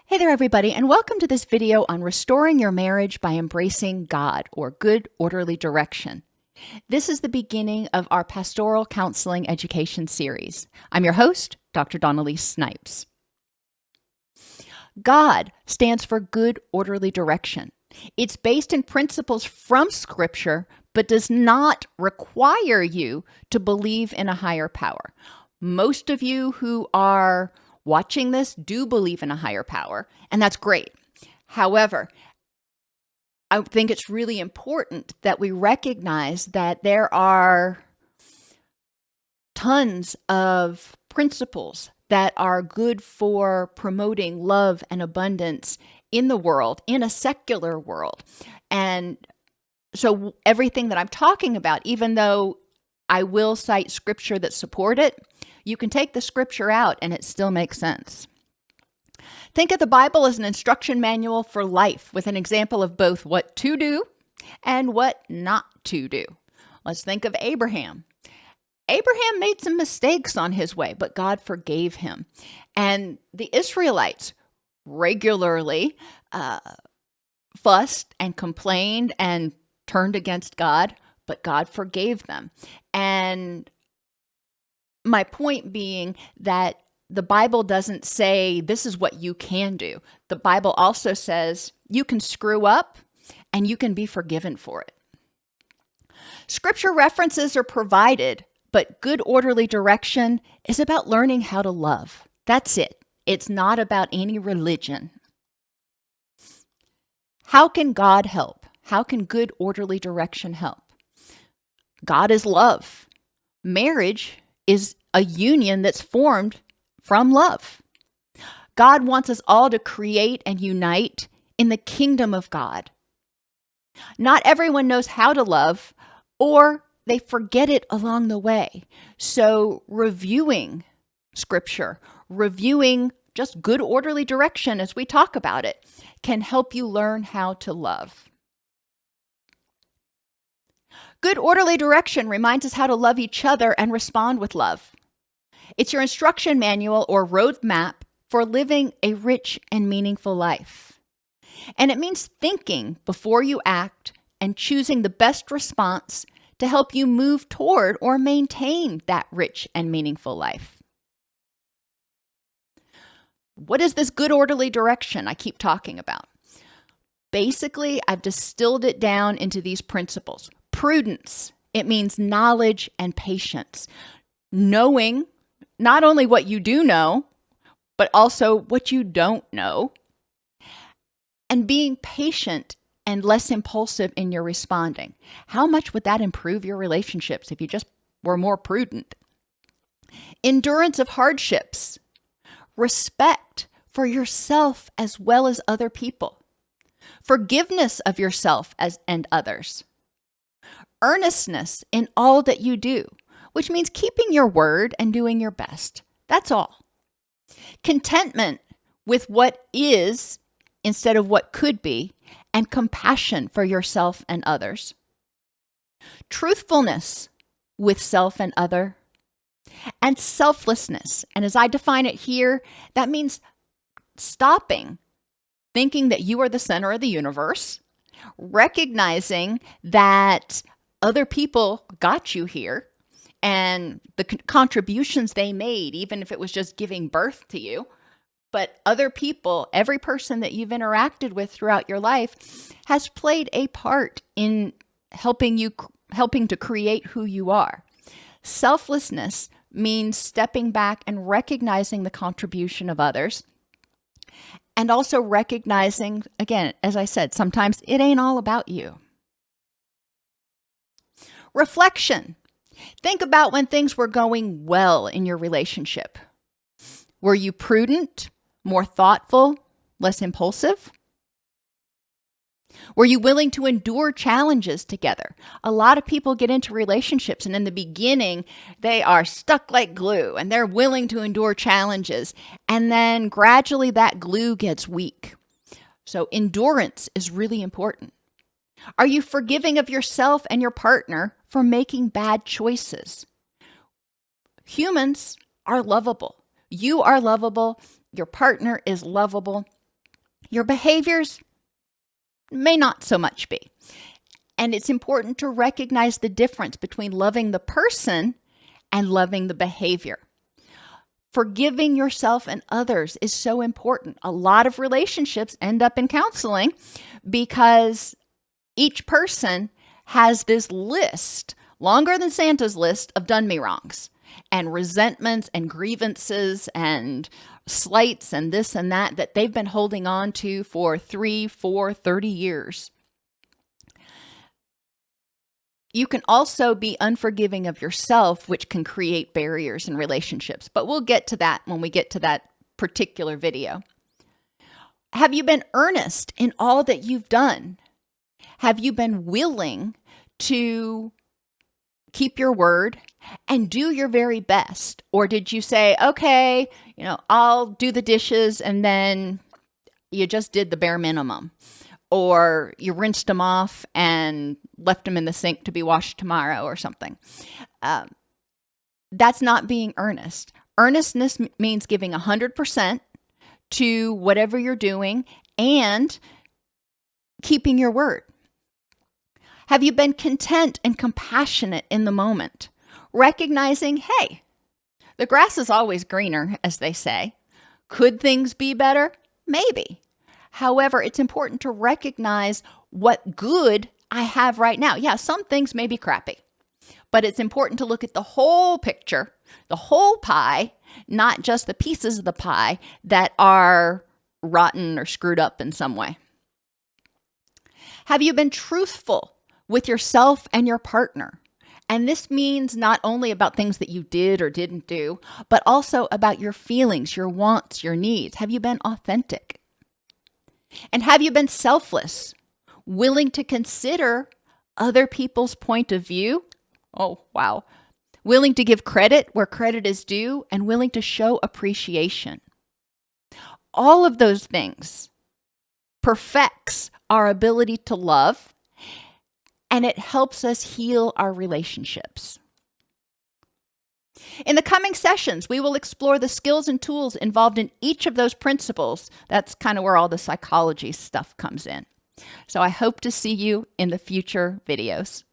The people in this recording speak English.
Hey there, everybody, and welcome to this video on restoring your marriage by embracing God, or good, orderly direction. This is the beginning of our Pastoral Counseling Education series. I'm your host, Dr. Dawn-Elise Snipes. God stands for good, orderly direction. It's based in principles from Scripture, but does not require you to believe in a higher power. Most of you who are watching this do believe in a higher power, and that's great. However, I think it's really important that we recognize that there are tons of principles that are good for promoting love and abundance in the world, in a secular world. And so everything that I'm talking about, even though I will cite scripture that support it, you can take the scripture out and it still makes sense. Think of the Bible as an instruction manual for life with an example of both what to do and what not to do. Let's think of Abraham. Abraham made some mistakes on his way, but God forgave him. And the Israelites regularly fussed and complained and turned against God, but God forgave them. And my point being that the Bible doesn't say this is what you can do. The Bible also says you can screw up and you can be forgiven for it. Scripture references are provided, but good orderly direction is about learning how to love. That's it. It's not about any religion. How can God help? How can good orderly direction help? God is love. Marriage is a union that's formed from love. God wants us all to create and unite in the kingdom of God. Not everyone knows how to love, or they forget it along the way. So reviewing scripture, reviewing just good orderly direction as we talk about it, can help you learn how to love. Good orderly direction reminds us how to love each other and respond with love. It's your instruction manual or roadmap for living a rich and meaningful life. And it means thinking before you act and choosing the best response to help you move toward or maintain that rich and meaningful life. What is this good orderly direction I keep talking about? Basically, I've distilled it down into these principles. Prudence, it means knowledge and patience. Knowing not only what you do know, but also what you don't know. And being patient and less impulsive in your responding. How much would that improve your relationships if you just were more prudent? Endurance of hardships. Respect for yourself as well as other people. Forgiveness of yourself and others. Earnestness in all that you do, which means keeping your word and doing your best. That's all. Contentment with what is instead of what could be, and compassion for yourself and others. Truthfulness with self and other, and selflessness. And as I define it here, that means stopping thinking that you are the center of the universe, recognizing that other people got you here and the contributions they made, even if it was just giving birth to you. But other people, every person that you've interacted with throughout your life has played a part in helping to create who you are. Selflessness means stepping back and recognizing the contribution of others. And also recognizing, again, as I said, sometimes it ain't all about you. Reflection. Think about when things were going well in your relationship. Were you prudent, more thoughtful, less impulsive? Were you willing to endure challenges together? A lot of people get into relationships and in the beginning, they are stuck like glue and they're willing to endure challenges. And then gradually that glue gets weak. So endurance is really important. Are you forgiving of yourself and your partner for making bad choices? Humans are lovable. You are lovable. your partner is lovable. Your behaviors may not so much be. And it's important to recognize the difference between loving the person and loving the behavior. Forgiving yourself and others is so important. A lot of relationships end up in counseling because each person has this list, longer than Santa's list, of done me wrongs and resentments and grievances and slights and this and that they've been holding on to for 3, 4, 30 years. You can also be unforgiving of yourself, which can create barriers in relationships. But we'll get to that when we get to that particular video. Have you been earnest in all that you've done? Have you been willing to keep your word and do your very best? Or did you say, okay, I'll do the dishes, and then you just did the bare minimum? Or you rinsed them off and left them in the sink to be washed tomorrow or something. That's not being earnest. Earnestness means giving 100% to whatever you're doing and keeping your word. Have you been content and compassionate in the moment? Recognizing, hey, the grass is always greener, as they say. Could things be better? Maybe. However, it's important to recognize what good I have right now. Yeah, some things may be crappy, but it's important to look at the whole picture, the whole pie, not just the pieces of the pie that are rotten or screwed up in some way. Have you been truthful with yourself and your partner? And this means not only about things that you did or didn't do, but also about your feelings, your wants, your needs. Have you been authentic? And have you been selfless, willing to consider other people's point of view? Oh, wow. Willing to give credit where credit is due and willing to show appreciation. All of those things perfects our ability to love, and it helps us heal our relationships. In the coming sessions, we will explore the skills and tools involved in each of those principles. That's kind of where all the psychology stuff comes in. So I hope to see you in the future videos.